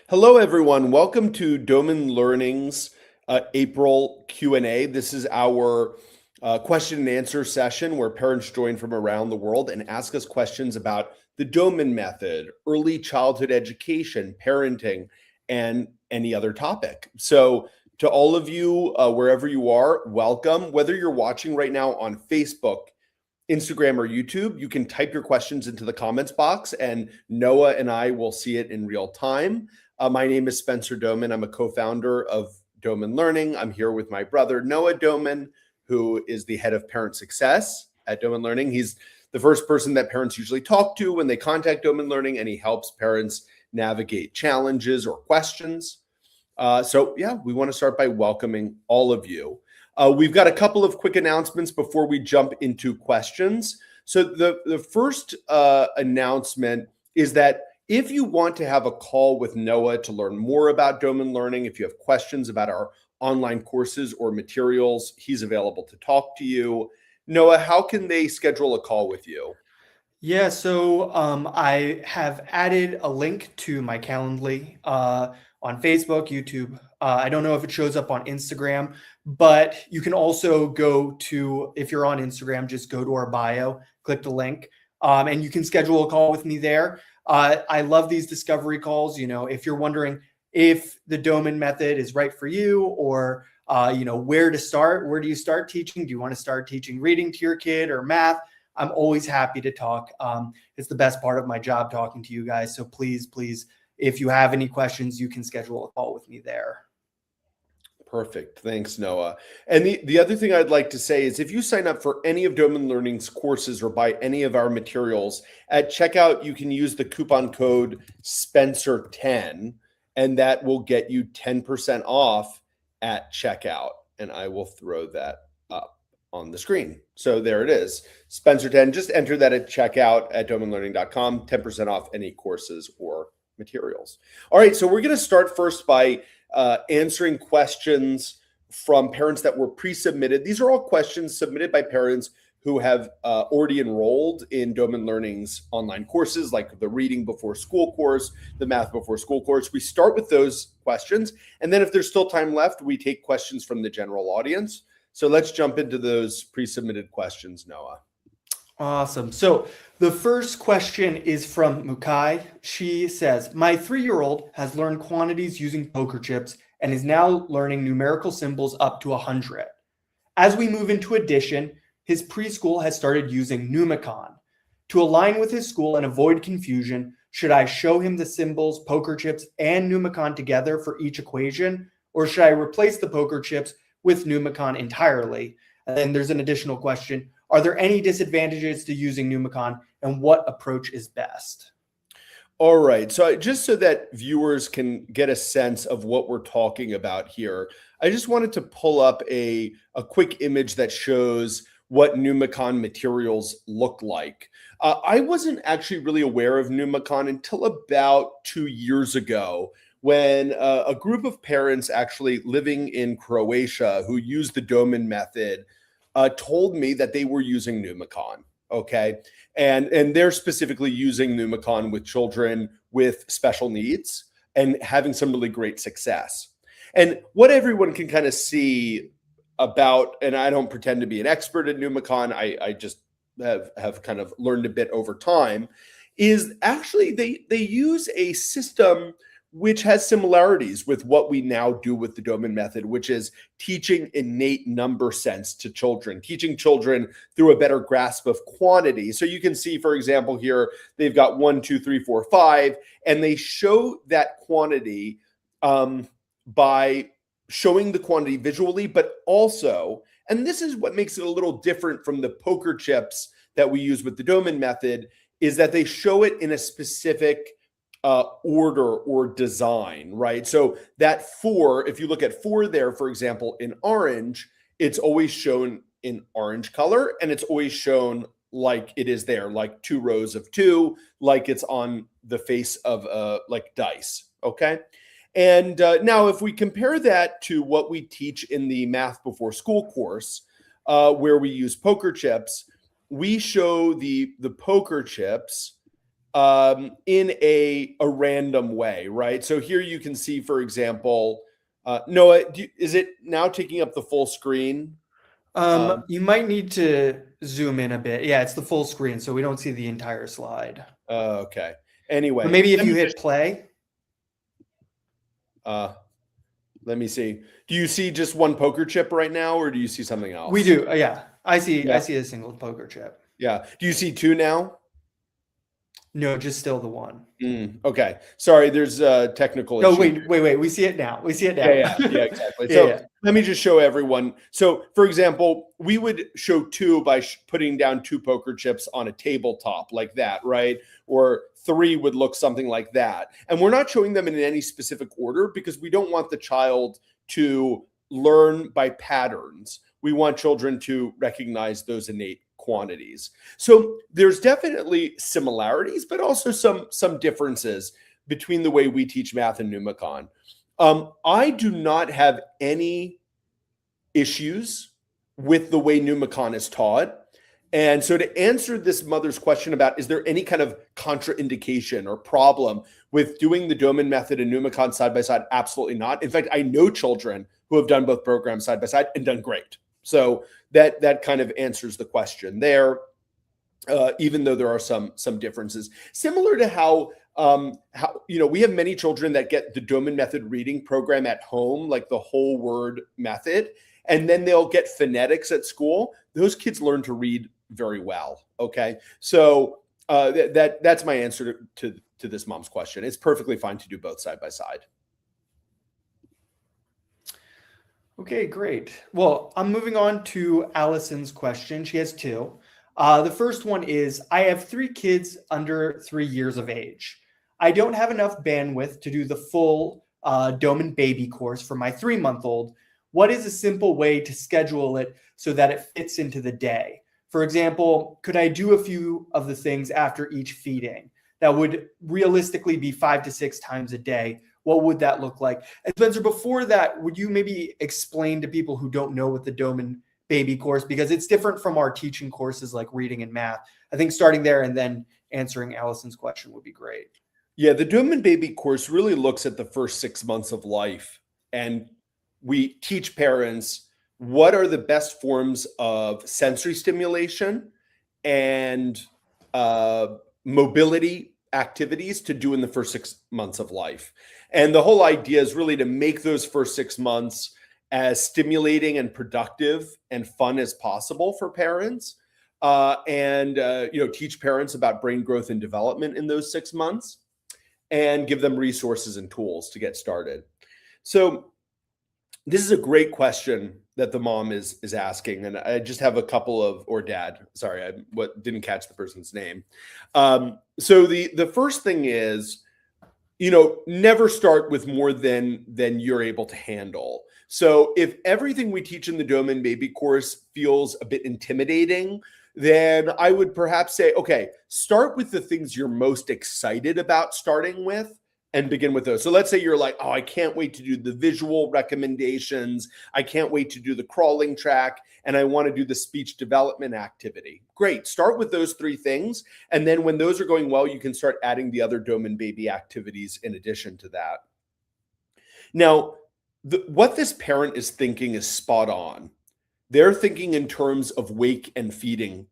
Hello, everyone. Welcome to Doman Learning's April Q&A. This is our question and answer session where parents join from around the world and ask us questions about the Doman Method, early childhood education, parenting, and any other topic. So to all of you, wherever you are, welcome. Whether you're watching right now on Facebook, Instagram, or YouTube, you can type your questions into the comments box and Noah and I will see it in real time. My name is Spencer Doman. I'm a co-founder of Doman Learning. I'm here with my brother, Noah Doman, who is the head of parent success at Doman Learning. He's the first person that parents usually talk to when they contact Doman Learning, and he helps parents navigate challenges or questions. We want to start by welcoming all of you. We've got a couple of quick announcements before we jump into questions. So the first announcement is that if you want to have a call with Noah to learn more about Doman Learning, if you have questions about our online courses or materials, he's available to talk to you. Noah, how can they schedule a call with you? Yeah, so I have added a link to my Calendly on Facebook, YouTube. I don't know if it shows up on Instagram, but you can also go to, if you're on Instagram, just go to our bio, click the link, and you can schedule a call with me there. I love these discovery calls. You know, if you're wondering if the Doman method is right for you or, where to start, where do you start teaching? Do you want to start teaching reading to your kid or math? I'm always happy to talk. It's the best part of my job talking to you guys. So please, if you have any questions, you can schedule a call with me there. Perfect. Thanks, Noah. And the other thing I'd like to say is if you sign up for any of Doman Learning's courses or buy any of our materials, at checkout, you can use the coupon code Spencer10, and that will get you 10% off at checkout. And I will throw that up on the screen. So there it is. Spencer10, just enter that at checkout at domanlearning.com, 10% off any courses or materials. All right, so we're going to start first by answering questions from parents that were pre-submitted. These are all questions submitted by parents who have already enrolled in Doman Learning's online courses, like the Reading Before School course, the Math Before School course. We start with those questions, and then if there's still time left, we take questions from the general audience. So let's jump into those pre-submitted questions, Noah. Awesome. So the first question is from Mukai. She says, my 3-year-old has learned quantities using poker chips and is now learning numerical symbols up to 100. As we move into addition, his preschool has started using Numicon. To align with his school and avoid confusion, should I show him the symbols, poker chips, and Numicon together for each equation, or should I replace the poker chips with Numicon entirely? And then there's an additional question. Are there any disadvantages to using Numicon, and what approach is best? All right. So just so that viewers can get a sense of what we're talking about here, I just wanted to pull up a quick image that shows what Numicon materials look like. I wasn't actually really aware of Numicon until about 2 years ago when a group of parents actually living in Croatia who used the Doman method told me that they were using Numicon. Okay. And they're specifically using Numicon with children with special needs and having some really great success. And what everyone can kind of see about, and I don't pretend to be an expert at Numicon, I just have kind of learned a bit over time, is actually they use a system which has similarities with what we now do with the Doman method, which is teaching innate number sense to children, teaching children through a better grasp of quantity. So you can see, for example, here, they've got 1, 2, 3, 4, 5, and they show that quantity by showing the quantity visually, but also, and this is what makes it a little different from the poker chips that we use with the Doman method, is that they show it in a specific order or design, right? So that 4, if you look at 4 there, for example, in orange, it's always shown in orange color, and it's always shown like it is there, like 2 rows of 2, like it's on the face of like dice, okay? And now if we compare that to what we teach in the Math Before School course, where we use poker chips, we show the poker chips in a random way, right? So here you can see, for example, Noah, is it now taking up the full screen? You might need to zoom in a bit. Yeah, it's the full screen, so we don't see the entire slide. Okay. But Anyway, maybe if you hit play. uh, let me see. Do you see just one poker chip right now, or do you see something We else? do. Yeah. I Yeah. see a single poker chip. Yeah. Do you see two now? No, just still the one. Okay. Sorry, there's a technical No, issue. wait. We see it now. We see it Yeah, now. yeah, exactly. Yeah, So yeah. let me just show everyone. So, for example, we would show two by putting down two poker chips on a tabletop like that, right? Or three would look something like that. And we're not showing them in any specific order because we don't want the child to learn by patterns. We want children to recognize those innate quantities. So there's definitely similarities, but also some differences between the way we teach math and Numicon. I do not have any issues with the way Numicon is taught. And so, to answer this mother's question about is there any kind of contraindication or problem with doing the Doman method and Numicon side by side? Absolutely not. In fact, I know children who have done both programs side by side and done great. So that kind of answers the question there. Even though there are some differences, similar to how we have many children that get the Doman method reading program at home, like the whole word method, and then they'll get phonetics at school. Those kids learn to read very well. Okay, so that's my answer to this mom's question. It's perfectly fine to do both side by side. Okay, great. Well, I'm moving on to Allison's question. She has two. The first one is I have three kids under 3 years of age. I don't have enough bandwidth to do the full Doman baby course for my 3-month-old. What is a simple way to schedule it so that it fits into the day? For example, could I do a few of the things after each feeding? That would realistically be 5 to 6 times a day. What would that look like? And Spencer, before that, would you maybe explain to people who don't know what the Doman baby course, because it's different from our teaching courses like reading and math. I think starting there and then answering Allison's question would be great. Yeah, the Doman baby course really looks at the first 6 months of life, and we teach parents what are the best forms of sensory stimulation and mobility activities to do in the first 6 months of life. And the whole idea is really to make those first 6 months as stimulating and productive and fun as possible for parents, and teach parents about brain growth and development in those 6 months, and give them resources and tools to get started. So this is a great question that the mom is asking, and I just have a couple of, or dad. Sorry, I didn't catch the person's name. So the first thing is, never start with more than you're able to handle. So if everything we teach in the Doman baby course feels a bit intimidating, then I would perhaps say, okay, start with the things you're most excited about starting with and begin with those. So let's say you're like, oh, I can't wait to do the visual recommendations. I can't wait to do the crawling track. And I want to do the speech development activity. Great. Start with those three things. And then when those are going well, you can start adding the other Doman baby activities in addition to that. Now, what this parent is thinking is spot on. They're thinking in terms of wake and feeding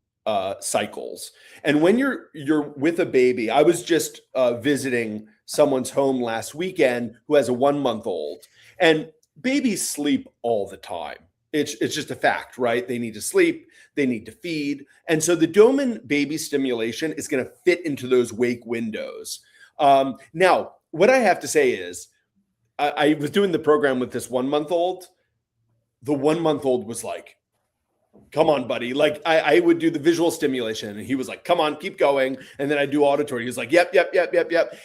cycles. And when you're with a baby, I was just visiting someone's home last weekend who has a 1-month-old, and babies sleep all the time. It's just a fact, right? They need to sleep, they need to feed. And so the Doman baby stimulation is going to fit into those wake windows. Now, what I have to say is, I was doing the program with this 1-month-old. The 1-month-old was like, come on, buddy. Like I would do the visual stimulation and he was like, come on, keep going. And then I do auditory. He was like, yep.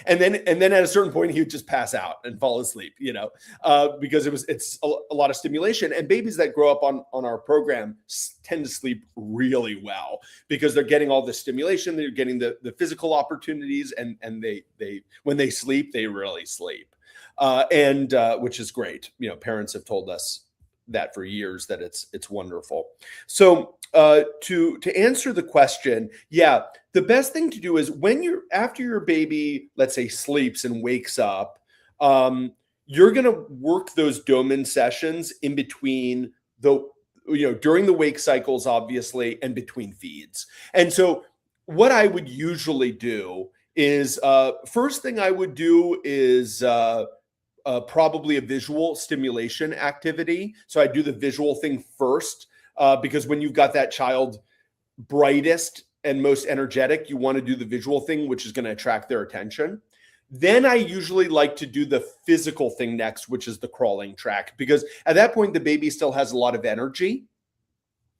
And then at a certain point, he would just pass out and fall asleep, because it's a lot of stimulation. And babies that grow up on our program tend to sleep really well because they're getting all the stimulation, they're getting the physical opportunities, and they when they sleep, they really sleep. Which is great. Parents have told us that for years, that it's wonderful. So to answer the question, yeah, the best thing to do is when you're after your baby, let's say, sleeps and wakes up, um, you're going to work those Doman sessions in between the during the wake cycles, obviously, and between feeds. And so, what I would usually do is first thing I would do is probably a visual stimulation activity. So I do the visual thing first because when you've got that child brightest and most energetic, you want to do the visual thing, which is going to attract their attention. Then I usually like to do the physical thing next, which is the crawling track, because at that point, the baby still has a lot of energy.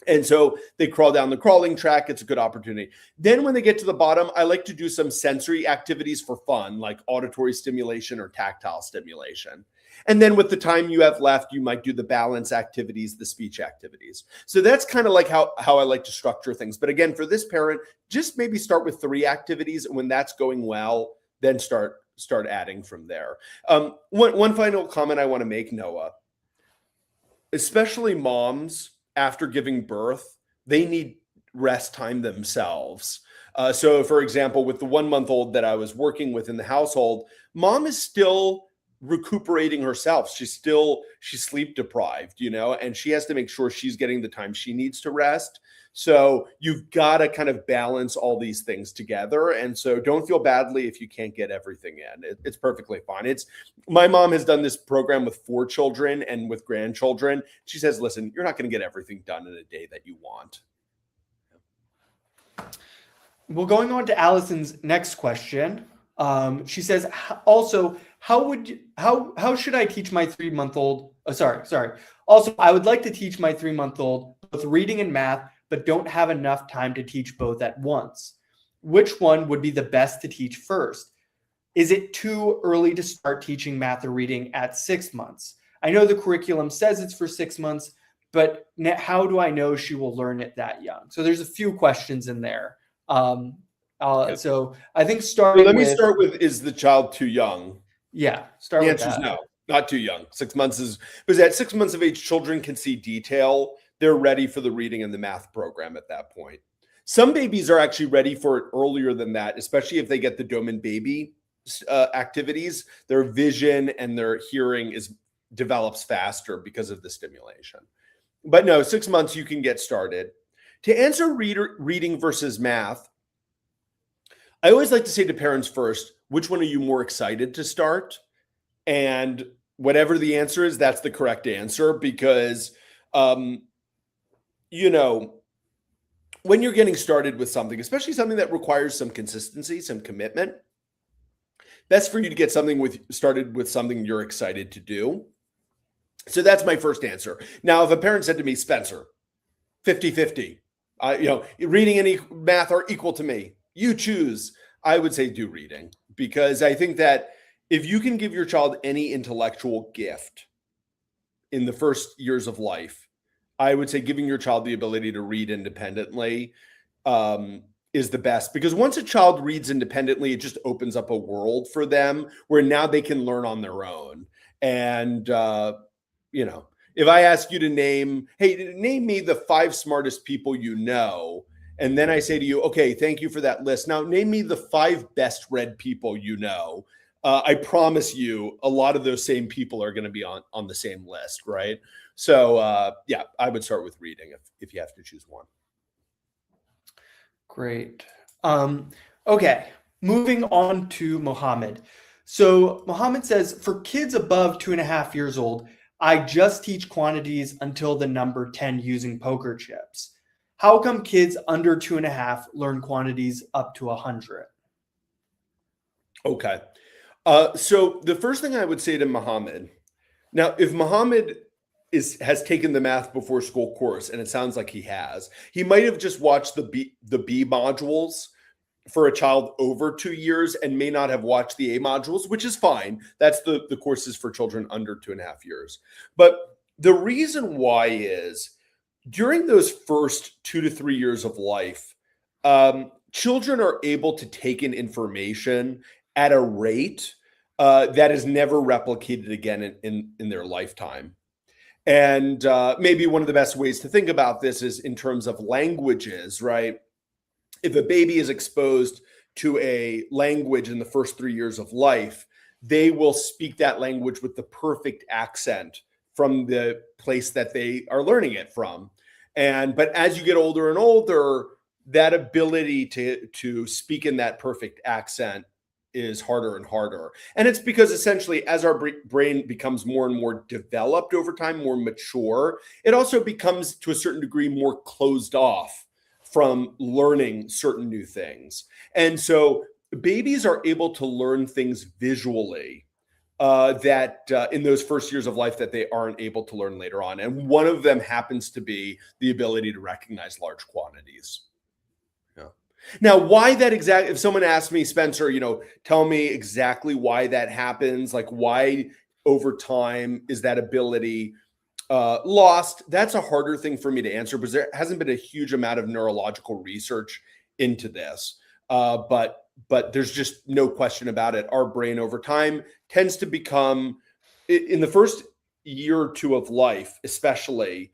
And so they crawl down the crawling track. It's a good opportunity. Then when they get to the bottom, I like to do some sensory activities for fun, like auditory stimulation or tactile stimulation. And then with the time you have left, you might do the balance activities, the speech activities. So that's kind of like how I like to structure things. But again, for this parent, just maybe start with 3 activities. And when that's going well, then start adding from there. One final comment I want to make, Noah, especially moms after giving birth, they need rest time themselves. So for example, with the 1-month-old that I was working with in the household, mom is still recuperating herself. She's sleep deprived, and she has to make sure she's getting the time she needs to rest. So you've got to kind of balance all these things together. And so don't feel badly if you can't get everything in. It's perfectly fine. My mom has done this program with 4 children and with grandchildren. She says, listen, you're not going to get everything done in a day that you want. Well, going on to Allison's next question. She says, also, how should I teach my 3-month-old? Sorry. Also, I would like to teach my 3-month-old both reading and math, but don't have enough time to teach both at once. Which one would be the best to teach first? Is it too early to start teaching math or reading at 6 months? I know the curriculum says it's for 6 months, but how do I know she will learn it that young? So there's a few questions in there. So I think let me start with, is the child too young? Yeah, the answer is no, not too young. 6 months is, because at 6 months of age, children can see detail. They're ready for the reading and the math program at that point. Some babies are actually ready for it earlier than that, especially if they get the Doman baby activities. Their vision and their hearing develops faster because of the stimulation. But no, 6 months you can get started. To answer reading versus math, I always like to say to parents first, which one are you more excited to start? And whatever the answer is, that's the correct answer, because when you're getting started with something, especially something that requires some consistency, some commitment, best for you to get started with something you're excited to do. So that's my first answer. Now, if a parent said to me, Spencer, 50-50, reading and math are equal to me, you choose, I would say do reading, because I think that if you can give your child any intellectual gift in the first years of life, I would say giving your child the ability to read independently is the best, because once a child reads independently, it just opens up a world for them where now they can learn on their own. And, if I ask you to name me the 5 smartest people you know, and then I say to you, okay, thank you for that list. Now name me the 5 best read people you know. I promise you a lot of those same people are going to be on the same list, right? So I would start with reading if you have to choose one. Great. Okay, moving on to Mohammed. So Mohammed says, for kids above 2.5 years old, I just teach quantities until the number 10 using poker chips. How come kids under 2.5 learn quantities up to 100? Okay. So the first thing I would say to Mohammed, now, if Mohammed has taken the math before school course, and it sounds like he has, he might have just watched the B modules for a child over 2 years and may not have watched the A modules, which is fine. That's the courses for children under 2.5 years. But the reason why is during those first 2 to 3 years of life, children are able to take in information at a rate that is never replicated again in their lifetime. And maybe one of the best ways to think about this is in terms of languages, right? If a baby is exposed to a language in the first 3 years of life, they will speak that language with the perfect accent from the place that they are learning it from. But as you get older and older, that ability to speak in that perfect accent is harder and harder. And it's because essentially, as our brain becomes more and more developed over time, more mature, it also becomes to a certain degree more closed off from learning certain new things. And so babies are able to learn things visually that in those first years of life that they aren't able to learn later on. And one of them happens to be the ability to recognize large quantities. Yeah. Now, why that exact, if someone asked me, Spencer, tell me exactly why that happens, like why over time is that ability lost? That's a harder thing for me to answer because there hasn't been a huge amount of neurological research into this. But there's just no question about it. Our brain over time tends to become, in the first year or two of life, especially,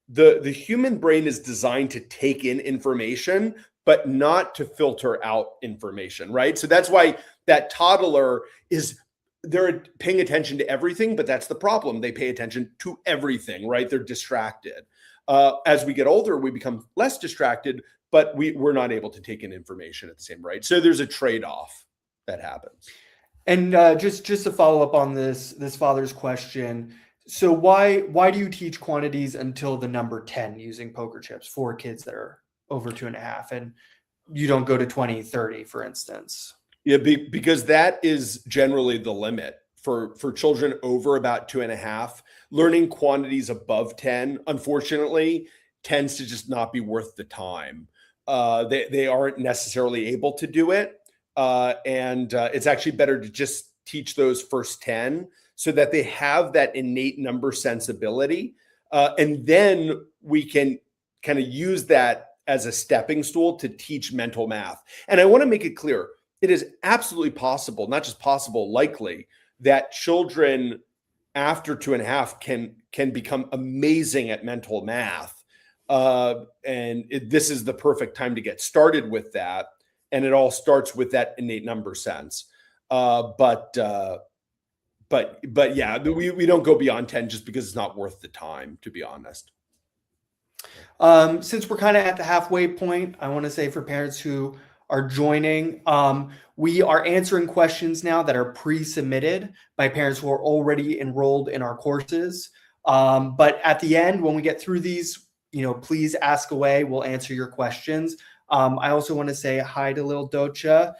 the human brain is designed to take in information, but not to filter out information, right? So that's why that toddler they're paying attention to everything, but that's the problem. They pay attention to everything, right? They're distracted. As we get older, we become less distracted, but we're not able to take in information at the same rate. So there's a trade-off that happens. And just to follow up on this father's question, so why do you teach quantities until the number 10 using poker chips for kids that are over 2.5, and you don't go to 20, 30, for instance? Yeah, because that is generally the limit for children over about 2.5. Learning quantities above 10, unfortunately, tends to just not be worth the time. They aren't necessarily able to do it. And it's actually better to just teach those first 10 so that they have that innate number sensibility. And then we can kind of use that as a stepping stool to teach mental math. And I want to make it clear, it is absolutely possible, not just possible, likely, that children after 2.5 can become amazing at mental math. This is the perfect time to get started with that. And it all starts with that innate number sense. But yeah, we don't go beyond 10 just because it's not worth the time, to be honest. Since we're kind of at the halfway point, I want to say for parents who are joining, we are answering questions now that are pre-submitted by parents who are already enrolled in our courses. But at the end, when we get through these, please ask away. We'll answer your questions. I also want to say hi to little Docha.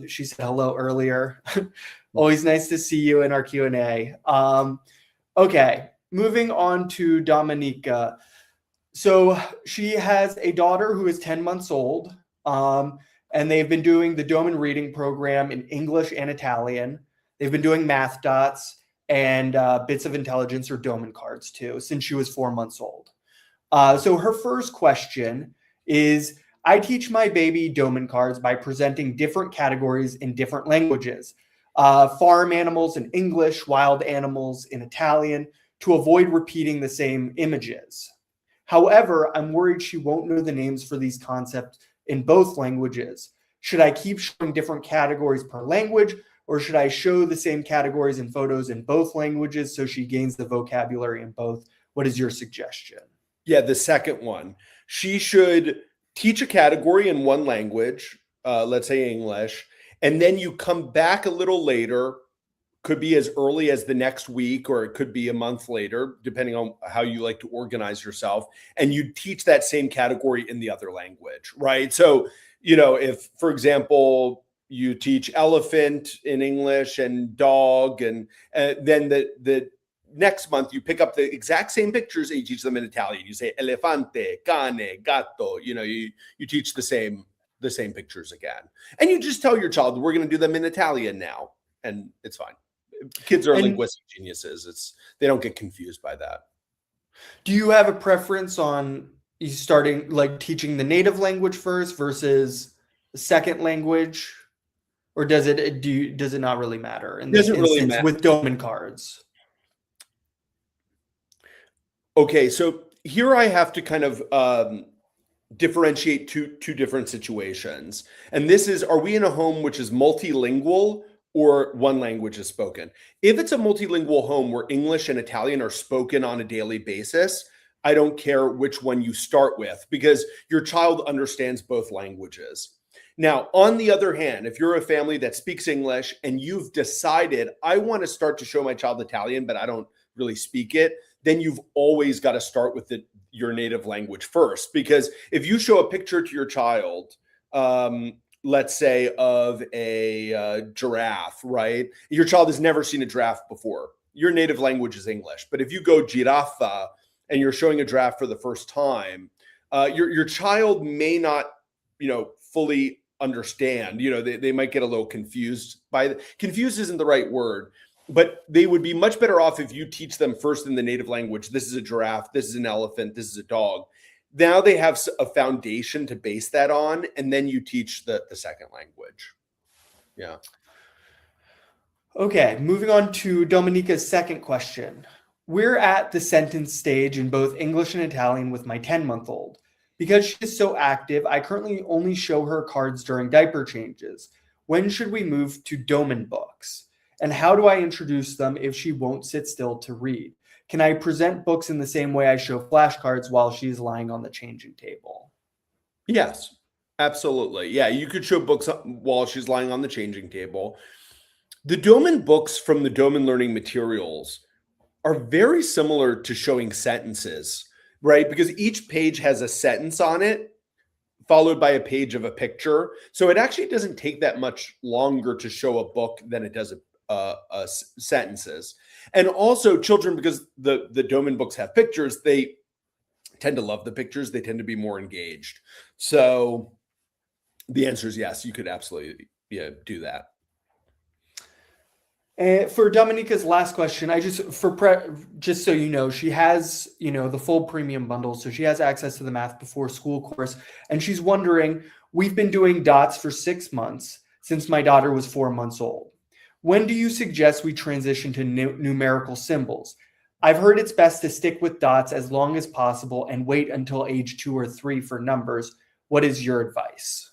She said hello earlier. Always nice to see you in our Q&A. Okay, moving on to Dominica. So she has a daughter who is 10 months old, and they've been doing the Doman reading program in English and Italian. They've been doing math dots and bits of intelligence or Doman cards too since she was 4 months old. So her first question is, I teach my baby Doman cards by presenting different categories in different languages. Farm animals in English, wild animals in Italian, to avoid repeating the same images. However, I'm worried she won't know the names for these concepts in both languages. Should I keep showing different categories per language, or should I show the same categories and photos in both languages so she gains the vocabulary in both? What is your suggestion? Yeah, the second one. She should teach a category in one language, let's say English, and then you come back a little later, could be as early as the next week, or it could be a month later, depending on how you like to organize yourself. And you teach that same category in the other language, right? So, if, for example, you teach elephant in English and dog, and then the next month you pick up the exact same pictures and you teach them in Italian. You say elefante, cane, gatto. You teach the same pictures again, and you just tell your child, we're going to do them in Italian now, and it's fine. Kids are linguistic geniuses. They don't get confused by that. Do you have a preference on you starting like teaching the native language first versus the second language, or does it not really matter in this instance with Doman cards? Okay, so here I have to kind of differentiate two different situations. And this is, are we in a home which is multilingual or one language is spoken? If it's a multilingual home where English and Italian are spoken on a daily basis, I don't care which one you start with because your child understands both languages. Now, on the other hand, if you're a family that speaks English and you've decided, I want to start to show my child Italian, but I don't really speak it, then you've always got to start with your native language first. Because if you show a picture to your child, let's say of a giraffe, right? Your child has never seen a giraffe before. Your native language is English. But if you go giraffa and you're showing a giraffe for the first time, your child may not, fully understand. They might get a little confused confused isn't the right word, but they would be much better off if you teach them first in the native language. This is a giraffe, this is an elephant, this is a dog. Now they have a foundation to base that on, and then you teach the second language. Yeah. Okay, moving on to Dominica's second question. We're at the sentence stage in both English and Italian with my 10-month-old. Because she is so active, I currently only show her cards during diaper changes. When should we move to Doman books? And how do I introduce them if she won't sit still to read? Can I present books in the same way I show flashcards while she's lying on the changing table? Yes, absolutely. Yeah, you could show books while she's lying on the changing table. The Doman books from the Doman learning materials are very similar to showing sentences, right? Because each page has a sentence on it, followed by a page of a picture. So it actually doesn't take that much longer to show a book than it does sentences. And also children, because the Doman books have pictures, they tend to love the pictures. They tend to be more engaged. So the answer is yes, you could absolutely do that. For Dominica's last question, just so you know, she has, the full premium bundle. So she has access to the Math Before School course. And she's wondering, we've been doing dots for 6 months since my daughter was 4 months old. When do you suggest we transition to numerical symbols? I've heard it's best to stick with dots as long as possible and wait until age 2 or 3 for numbers. What is your advice?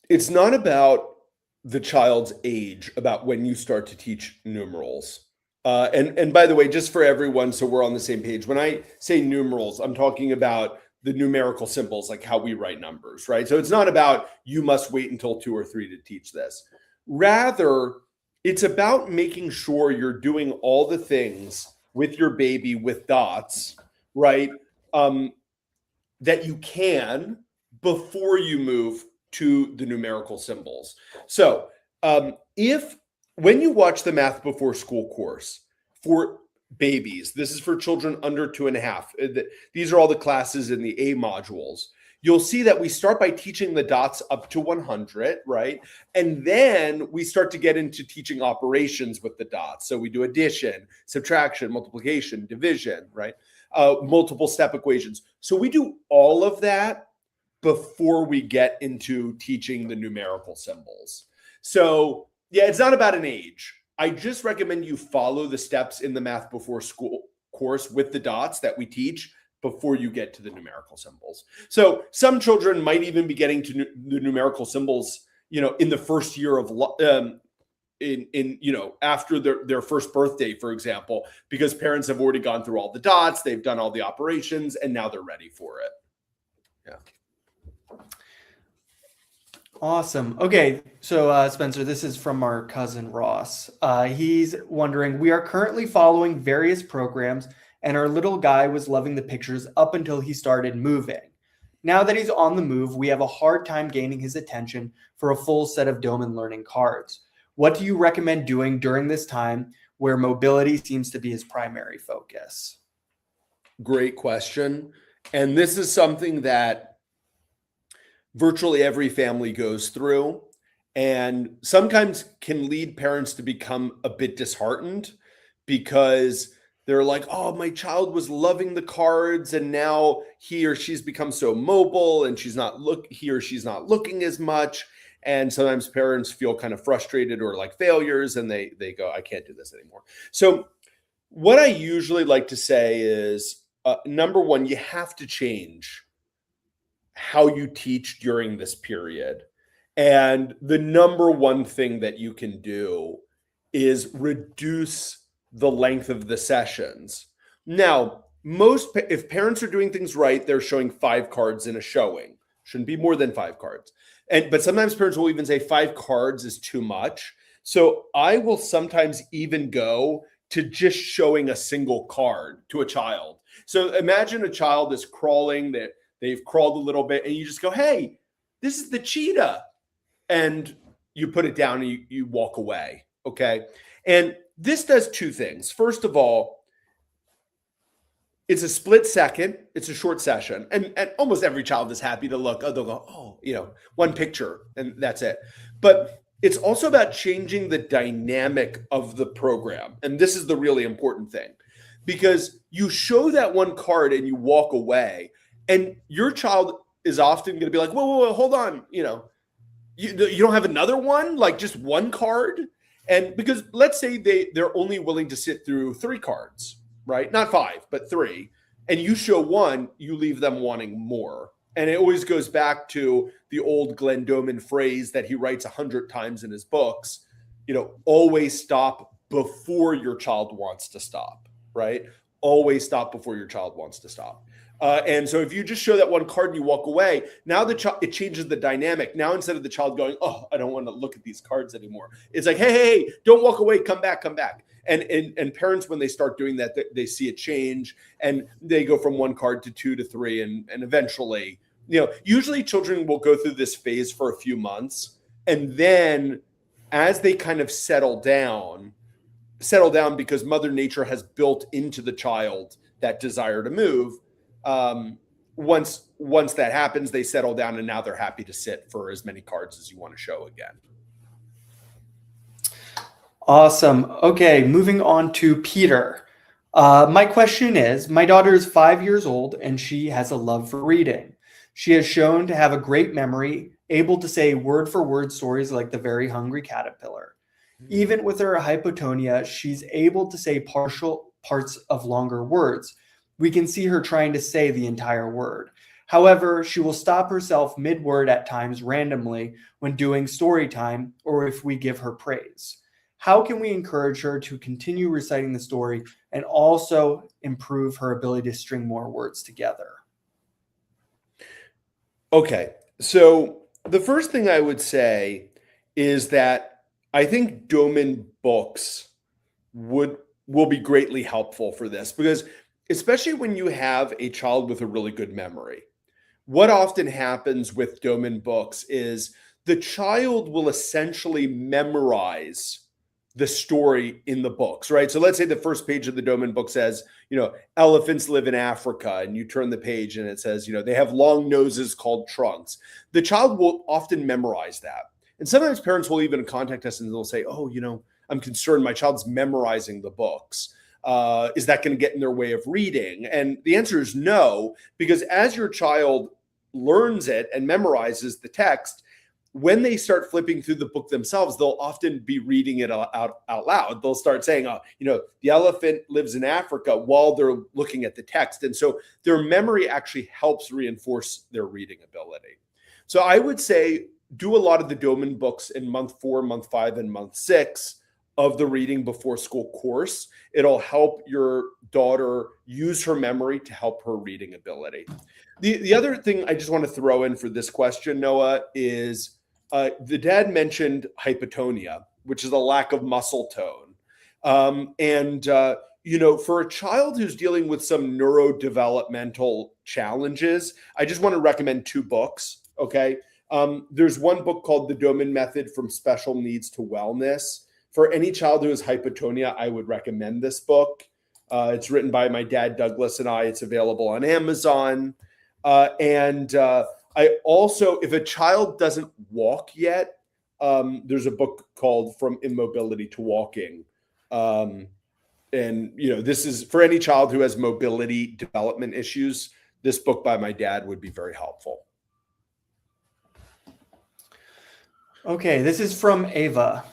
It's not about the child's age, about when you start to teach numerals. And by the way, just for everyone, so we're on the same page, when I say numerals, I'm talking about the numerical symbols, like how we write numbers, right? So it's not about you must wait until 2 or 3 to teach this. Rather, it's about making sure you're doing all the things with your baby with dots, right? That you can before you move to the numerical symbols. So when you watch the Math Before School course for babies, this is for children under 2.5. These are all the classes in the A modules. You'll see that we start by teaching the dots up to 100, right? And then we start to get into teaching operations with the dots. So we do addition, subtraction, multiplication, division, right? Multiple step equations. So we do all of that before we get into teaching the numerical symbols. So yeah, it's not about an age. I just recommend you follow the steps in the Math Before School course with the dots that we teach before you get to the numerical symbols. So some children might even be getting to the numerical symbols, in the first year of after their first birthday, for example, because parents have already gone through all the dots, they've done all the operations, and now they're ready for it. Yeah. Awesome. Okay, so Spencer, this is from our cousin Ross. He's wondering, we are currently following various programs, and our little guy was loving the pictures up until he started moving. Now that he's on the move, we have a hard time gaining his attention for a full set of Doman learning cards. What do you recommend doing during this time where mobility seems to be his primary focus? Great question. And this is something that virtually every family goes through, and sometimes can lead parents to become a bit disheartened because they're like, oh, my child was loving the cards and now he or she's become so mobile and he or she's not looking as much. And sometimes parents feel kind of frustrated or like failures, and they go, I can't do this anymore. So What I usually like to say is, number one, you have to change how you teach during this period. And the number one thing that you can do is reduce the length of the sessions. Now, if parents are doing things right, they're showing 5 cards in a showing. Shouldn't be more than 5 cards. But sometimes parents will even say 5 cards is too much. So I will sometimes even go to just showing a single card to a child. So imagine a child is crawling, that they've crawled a little bit, and you just go, "Hey, this is the cheetah." And you put it down and you walk away. Okay. And this does two things. First of all, it's a split second, it's a short session. And almost every child is happy to look. Oh, they'll go, "Oh, one picture," and that's it. But it's also about changing the dynamic of the program. And this is the really important thing, because you show that one card and you walk away, and your child is often going to be like, "Whoa, whoa, whoa, hold on. You don't have another one, like just one card." And because let's say they're only willing to sit through 3 cards, right? Not 5, but 3. And you show one, you leave them wanting more. And it always goes back to the old Glenn Doman phrase that he writes 100 times in his books, always stop before your child wants to stop, right? Always stop before your child wants to stop. And so if you just show that one card and you walk away, now it changes the dynamic. Now, instead of the child going, "Oh, I don't want to look at these cards anymore," it's like, hey, don't walk away, come back, come back. And parents, when they start doing that, they see a change, and they go from 1 card to 2 to 3, and eventually, usually children will go through this phase for a few months, and then as they kind of settle down because Mother Nature has built into the child that desire to move. Once that happens, they settle down, and now they're happy to sit for as many cards as you want to show again. Awesome. Okay, moving on to Peter. My question is, my daughter is 5 years old and she has a love for reading. She has shown to have a great memory, able to say word for word stories like The Very Hungry Caterpillar. Even with her hypotonia, she's able to say partial parts of longer words. We can see her trying to say the entire word. However, she will stop herself mid-word at times randomly when doing story time or if we give her praise. How can we encourage her to continue reciting the story and also improve her ability to string more words together? Okay. So the first thing I would say is that I think Doman books will be greatly helpful for this, because especially when you have a child with a really good memory, what often happens with Doman books is the child will essentially memorize the story in the books, right? So let's say the first page of the Doman book says, elephants live in Africa, and you turn the page and it says, they have long noses called trunks. The child will often memorize that. And sometimes parents will even contact us and they'll say, "Oh, I'm concerned my child's memorizing the books. Is that going to get in their way of reading?" And the answer is no, because as your child learns it and memorizes the text, when they start flipping through the book themselves, they'll often be reading it out loud. They'll start saying, "The elephant lives in Africa," while they're looking at the text. And so their memory actually helps reinforce their reading ability. So I would say do a lot of the Doman books in month 4, month 5, and month 6 of the reading before school course. It'll help your daughter use her memory to help her reading ability. The other thing I just want to throw in for this question, Noah, is the dad mentioned hypotonia, which is a lack of muscle tone. For a child who's dealing with some neurodevelopmental challenges, I just want to recommend 2 books. Okay. There's one book called The Doman Method: From Special Needs to Wellness. For any child who has hypotonia, I would recommend this book. It's written by my dad, Douglas, and I. It's available on Amazon. I also, if a child doesn't walk yet, there's a book called From Immobility to Walking. This is for any child who has mobility development issues. This book by my dad would be very helpful. Okay, this is from Ava.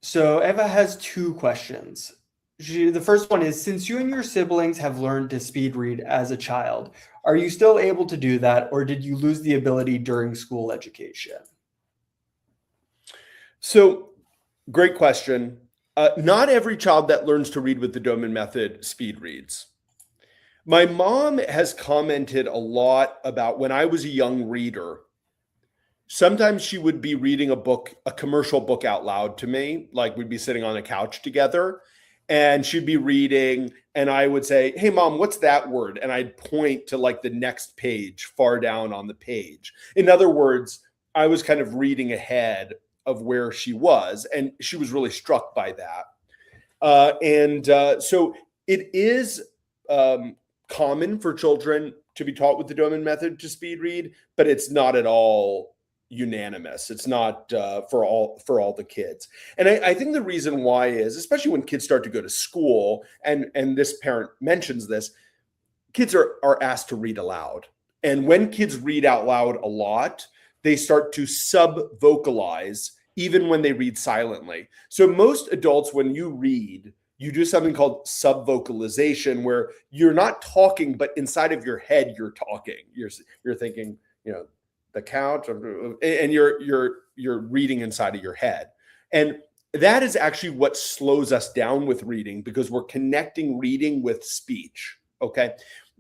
So Eva has 2 questions. The first one is, since you and your siblings have learned to speed read as a child, are you still able to do that, or did you lose the ability during school education? So, great question. Not every child that learns to read with the Doman method speed reads. My mom has commented a lot about when I was a young reader. Sometimes she would be reading a book, a commercial book out loud to me, like we'd be sitting on a couch together, and she'd be reading, and I would say, "Hey, mom, what's that word?" And I'd point to like the next page, far down on the page. In other words, I was kind of reading ahead of where she was, and she was really struck by that. So it is common for children to be taught with the Doman method to speed read, but it's not at all unanimous. It's not for all the kids. And I think the reason why is, especially when kids start to go to school, and this parent mentions this, kids are asked to read aloud. And when kids read out loud a lot, they start to sub vocalize even when they read silently. So most adults, when you read, you do something called sub-vocalization, where you're not talking, but inside of your head, you're talking. You're thinking, the couch, and you're reading inside of your head. And that is actually what slows us down with reading, because we're connecting reading with speech. Okay.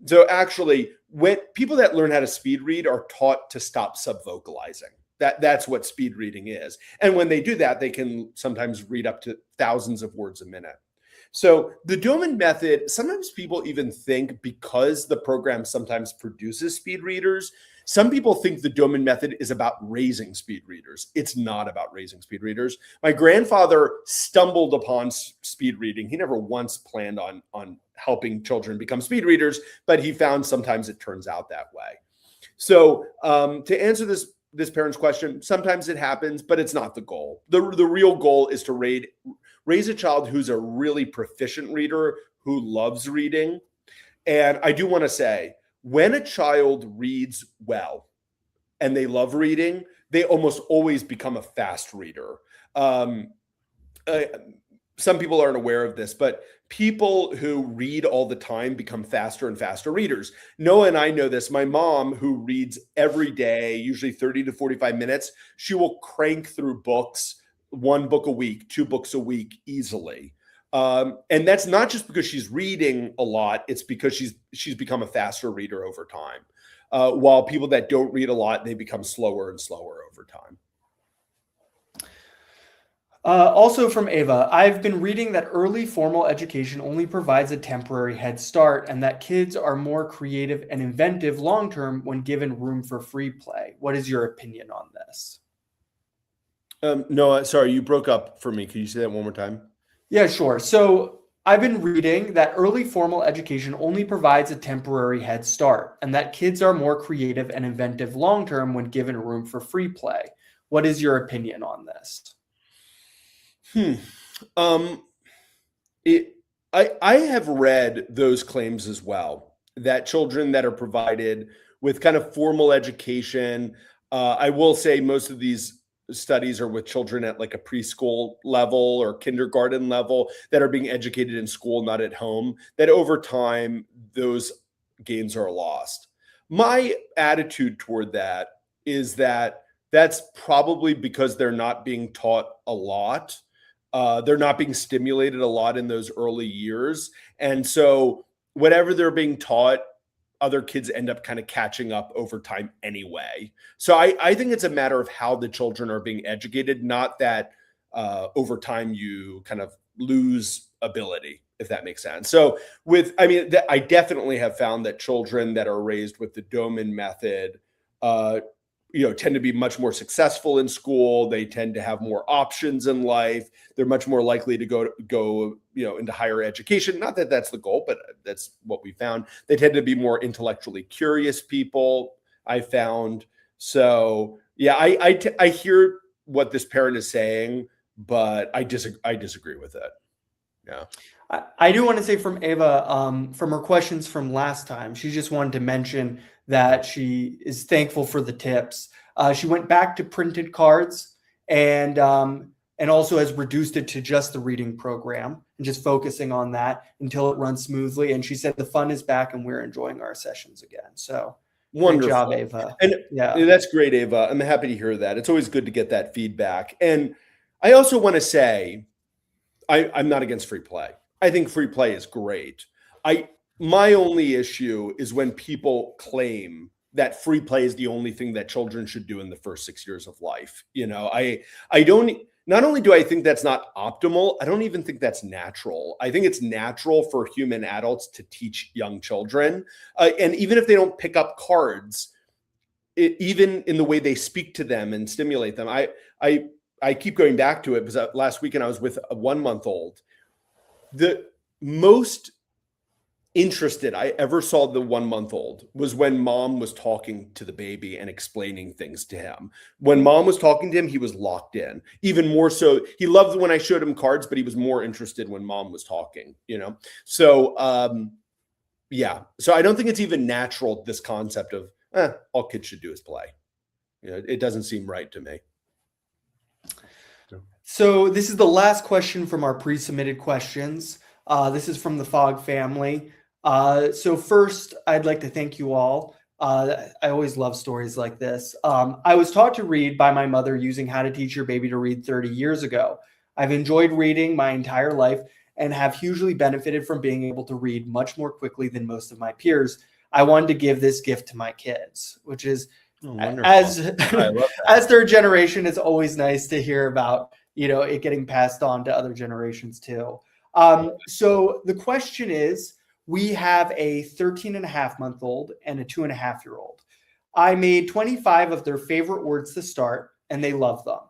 So actually, when people that learn how to speed read are taught to stop sub-vocalizing. That's what speed reading is. And when they do that, they can sometimes read up to thousands of words a minute. So the Doman method, sometimes people even think, because the program sometimes produces speed readers, some people think the Doman method is about raising speed readers. It's not about raising speed readers. My grandfather stumbled upon speed reading. He never once planned on helping children become speed readers, but he found sometimes it turns out that way. So to answer this parent's question, sometimes it happens, but it's not the goal. The real goal is to raise a child who's a really proficient reader, who loves reading. And I do want to say, when a child reads well and they love reading, they almost always become a fast reader. Some people aren't aware of this, but people who read all the time become faster and faster readers. Noah and I know this. My mom, who reads every day, usually 30 to 45 minutes, she will crank through books, one book a week, two books a week easily. And that's not just because she's reading a lot, it's because she's become a faster reader over time. While people that don't read a lot, they become slower and slower over time. Also from Ava, I've been reading that early formal education only provides a temporary head start, and that kids are more creative and inventive long-term when given room for free play. What is your opinion on this? Noah, sorry, you broke up for me. Could you say that one more time? Yeah, sure. So I've been reading that early formal education only provides a temporary head start, and that kids are more creative and inventive long-term when given room for free play. What is your opinion on this? I have read those claims as well, that children that are provided with kind of formal education, I will say most of these studies are with children at like a preschool level or kindergarten level that are being educated in school, not at home, that over time those gains are lost. My attitude toward that is that that's probably because they're not being taught a lot. They're not being stimulated a lot in those early years. And so whatever they're being taught, other kids end up kind of catching up over time anyway. So I think it's a matter of how the children are being educated, not that over time you kind of lose ability, if that makes sense. So I definitely have found that children that are raised with the Doman method, tend to be much more successful in school. They tend to have more options in life. They're much more likely to go into higher education. Not that that's the goal, but that's what we found. They tend to be more intellectually curious people, I found. So yeah, I hear what this parent is saying, but I disagree with it. Yeah. I do want to say from Ava, from her questions from last time, she just wanted to mention that she is thankful for the tips. She went back to printed cards, and and also has reduced it to just the reading program and just focusing on that until it runs smoothly. And she said the fun is back and we're enjoying our sessions again. So great job, Wonderful. Ava. And Yeah. that's great, Ava. I'm happy to hear that. It's always good to get that feedback. And I also want to say, I'm not against free play. I think free play is great. My only issue is when people claim that free play is the only thing that children should do in the first 6 years of life. I don't. Not only do I think that's not optimal, I don't even think that's natural. I think it's natural for human adults to teach young children, and even if they don't pick up cards, even in the way they speak to them and stimulate them. I keep going back to it because last weekend I was with a 1-month-old. The most interested I ever saw the 1-month-old was when mom was talking to the baby and explaining things to him. When mom was talking to him, he was locked in. Even more so, he loved when I showed him cards, but he was more interested when mom was talking, So, yeah. So I don't think it's even natural, this concept of all kids should do is play. It doesn't seem right to me. So this is the last question from our pre-submitted questions. This is from the Fogg family. So first, I'd like to thank you all. I always love stories like this. I was taught to read by my mother using How to Teach Your Baby to Read 30 years ago. I've enjoyed reading my entire life and have hugely benefited from being able to read much more quickly than most of my peers. I wanted to give this gift to my kids, which is as third generation, it's always nice to hear about, it getting passed on to other generations too. So the question is, we have a 13-and-a-half-month-old and a 2-and-a-half-year-old. I made 25 of their favorite words to start, and they love them.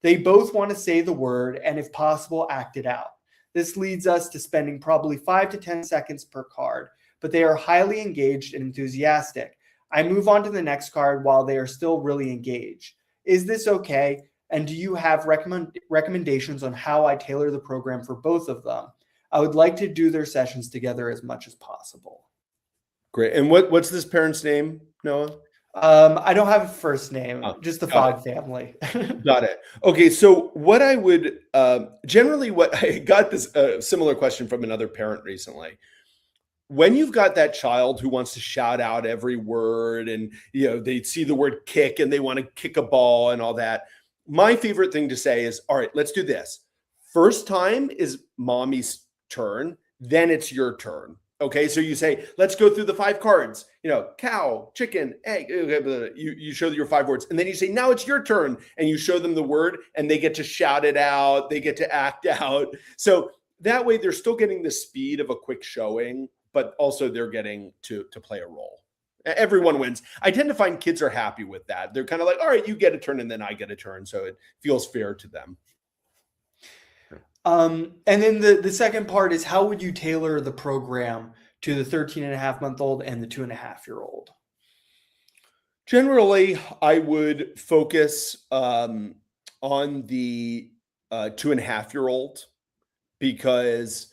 They both want to say the word and, if possible, act it out. This leads us to spending probably 5 to 10 seconds per card, but they are highly engaged and enthusiastic. I move on to the next card while they are still really engaged. Is this okay? And do you have recommendations on how I tailor the program for both of them? I would like to do their sessions together as much as possible. Great. And what's this parent's name, Noah? I don't have a first name, just the Fogg family. Got it. Okay. So what I would generally, what I got this similar question from another parent recently. When you've got that child who wants to shout out every word and, they see the word kick and they want to kick a ball and all that, my favorite thing to say is, all right, let's do this. First time is mommy's turn, then it's your turn. Okay, so you say, let's go through the 5 cards, cow, chicken, egg, you show your 5 words. And then you say, now it's your turn. And you show them the word and they get to shout it out. They get to act out. So that way they're still getting the speed of a quick showing, but also they're getting to play a role. Everyone wins. I tend to find kids are happy with that. They're kind of like, all right, you get a turn and then I get a turn. So it feels fair to them. And then the second part is, how would you tailor the program to the 13-and-a-half-month-old and the 2-and-a-half-year-old? Generally, I would focus on the 2-and-a-half-year-old because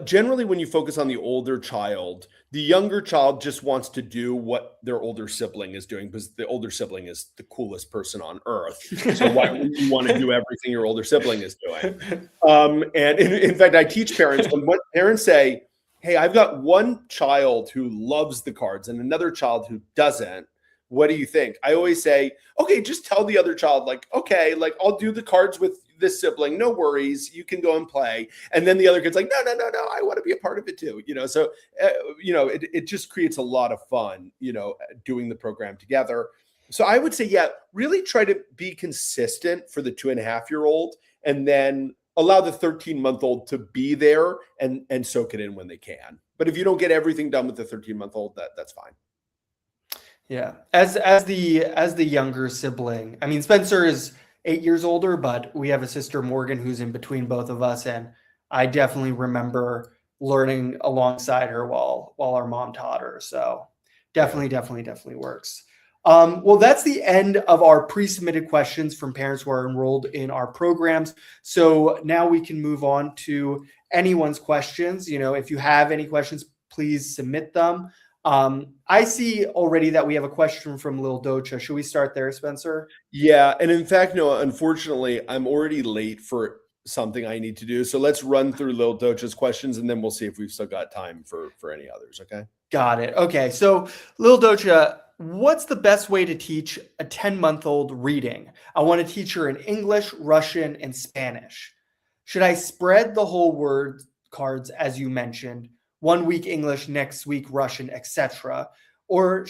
generally when you focus on the older child, the younger child just wants to do what their older sibling is doing because the older sibling is the coolest person on earth. So why wouldn't you want to do everything your older sibling is doing? And in fact, I teach parents, when parents say, hey, I've got one child who loves the cards and another child who doesn't, what do you think? I always say, okay, just tell the other child, okay, I'll do the cards with this sibling, no worries, you can go and play. And then the other kid's like, no, I want to be a part of it too. So it just creates a lot of fun, doing the program together. So I would say, yeah, really try to be consistent for the 2-and-a-half-year-old, and then allow the 13-month-old to be there and soak it in when they can. But if you don't get everything done with the 13-month-old, that's fine. Yeah. As the younger sibling, I mean, Spencer is 8 years older, but we have a sister, Morgan, who's in between both of us. And I definitely remember learning alongside her while our mom taught her. So definitely works. Well, that's the end of our pre-submitted questions from parents who are enrolled in our programs. So now we can move on to anyone's questions. If you have any questions, please submit them. I see already that we have a question from Lil Docha. Should we start there, Spencer? Yeah. And in fact, no, unfortunately, I'm already late for something I need to do. So let's run through Lil Docha's questions, and then we'll see if we've still got time for any others. Okay. Got it. Okay. So, Lil Docha, what's the best way to teach a 10-month-old reading? I want to teach her in English, Russian, and Spanish. Should I spread the whole word cards as you mentioned, 1 week English, next week Russian, etc., or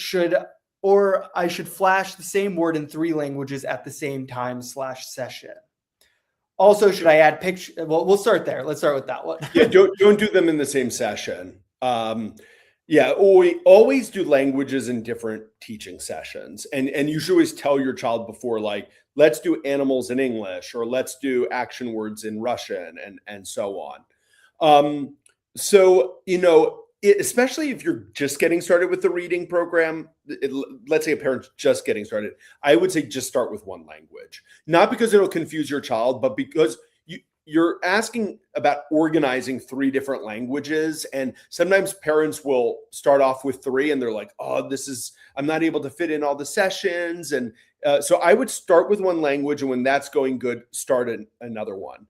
I should flash the same word in 3 languages at the same time / session? Also, should I add picture? Well, we'll start there. Let's start with that one. Yeah, don't do them in the same session. Yeah, always do languages in different teaching sessions, and you should always tell your child before, like, let's do animals in English, or let's do action words in Russian, and so on. So especially if you're just getting started with the reading program, let's say a parent's just getting started, I would say just start with one language, not because it'll confuse your child, but because you're asking about organizing 3 different languages. And sometimes parents will start off with 3 and they're like, oh, I'm not able to fit in all the sessions. And so I would start with one language, and when that's going good, start another one.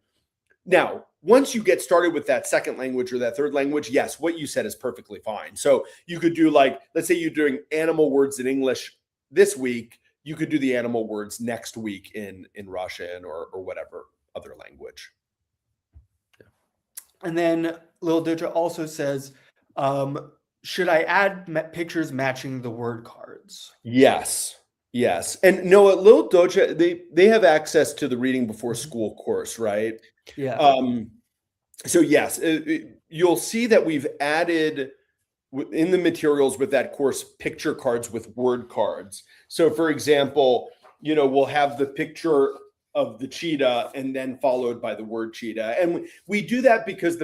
Now, once you get started with that second language or that third language, yes, what you said is perfectly fine. So you could do, like, let's say you're doing animal words in English this week, you could do the animal words next week in Russian or whatever other language. And then Lil Doja also says, should I add pictures matching the word cards? Yes. And Noah, Lil Doja, they have access to the Reading Before School course, right? Yeah. So yes, you'll see that we've added in the materials with that course picture cards with word cards. So for example, we'll have the picture of the cheetah and then followed by the word cheetah. And we do that because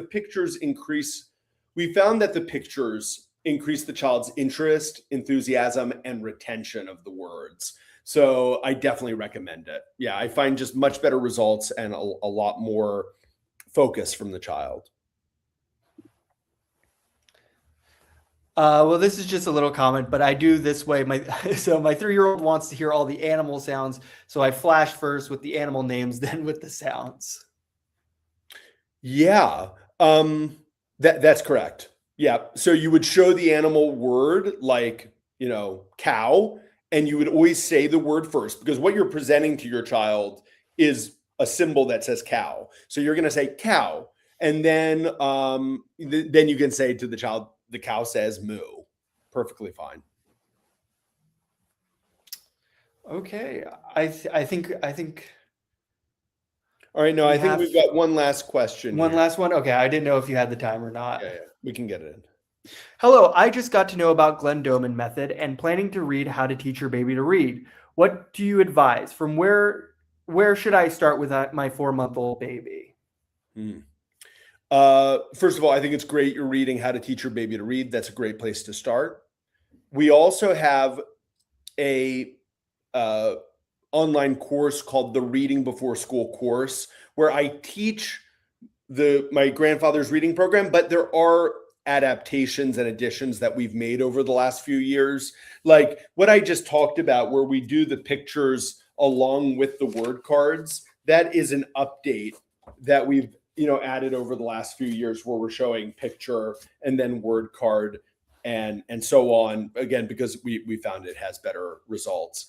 we found that the pictures increase the child's interest, enthusiasm, and retention of the words. So I definitely recommend it. Yeah, I find just much better results and a lot more focus from the child. Well, this is just a little comment, but I do this way. So my 3-year-old wants to hear all the animal sounds, so I flash first with the animal names, then with the sounds. Yeah, that's correct. Yeah, so you would show the animal word, like, cow, and you would always say the word first, because what you're presenting to your child is a symbol that says cow. So you're going to say cow, and then you can say to the child, the cow says moo. Perfectly fine. Okay, I think. All right, no, I think we've got one last question. One last one. Okay, I didn't know if you had the time or not. Yeah, we can get it in. Hello, I just got to know about Doman Method and planning to read How to Teach Your Baby to Read. What do you advise? From where should I start with my 4-month-old baby? First of all, I think it's great you're reading How to Teach Your Baby to Read. That's a great place to start. We also have a online course called the Reading Before School course, where I teach my grandfather's reading program, but there are adaptations and additions that we've made over the last few years, like what I just talked about, where we do the pictures along with the word cards. That is an update that we've added over the last few years, where we're showing picture and then word card and so on, again, because we found it has better results.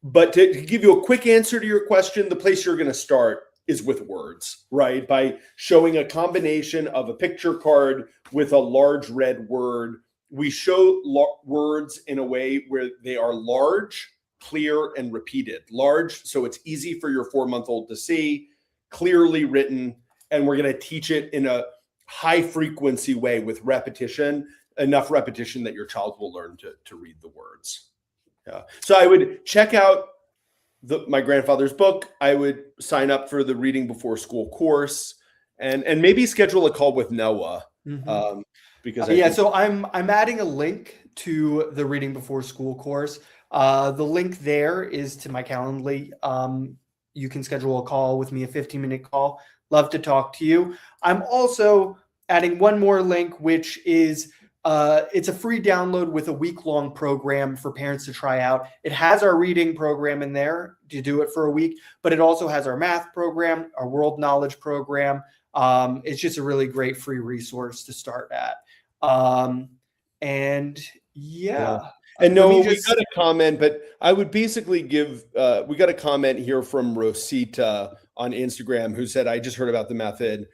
But to give you a quick answer to your question, the place you're going to start is with words, right? By showing a combination of a picture card with a large red word. We show words in a way where they are large, clear, and repeated. Large, so it's easy for your 4-month-old to see, clearly written, and we're going to teach it in a high frequency way with repetition, enough repetition that your child will learn to read the words. Yeah. So I would check out my grandfather's book. I would sign up for the Reading Before School course, and maybe schedule a call with Noah. Mm-hmm. Because so I'm adding a link to the Reading Before School course. The link there is to my Calendly. You can schedule a call with me, a 15-minute call. Love to talk to you. I'm also adding one more link, which is It's a free download with a week-long program for parents to try out. It has our reading program in there to do it for a week, but it also has our math program, our world knowledge program. It's just a really great free resource to start at. And yeah. And Let me Noah, we just got a comment, but I would basically give, we got a comment here from Rosita on Instagram who said, I just heard about the method.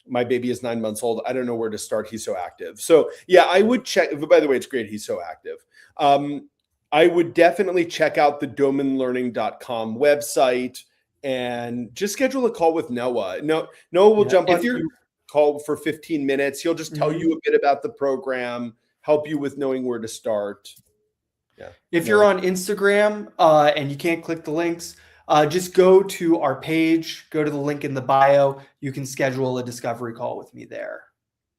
My baby is 9 months old. I don't know where to start. He's so active. So yeah, I would check. By the way, it's great. He's so active. I would definitely check out the domanlearning.com website and just schedule a call with Noah. Noah will jump on your call for 15 minutes. He'll just tell you a bit about the program, help you with knowing where to start. Yeah. If you're on Instagram and you can't click the links, just go to our page, go to the link in the bio. You can schedule a discovery call with me there.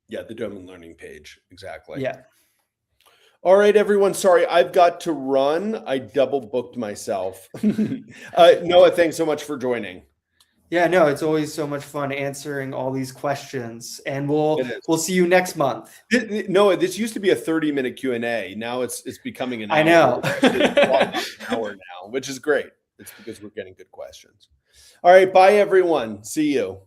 Yeah, the Doman Learning page. Exactly. Yeah. All right, everyone. Sorry, I've got to run. I double booked myself. Noah, thanks so much for joining. Yeah, no, it's always so much fun answering all these questions, and we'll see you next month. Noah, this used to be a 30-minute Q&A. Now it's becoming an hour. I know. An hour now, which is great. It's because we're getting good questions. All right, bye everyone. See you.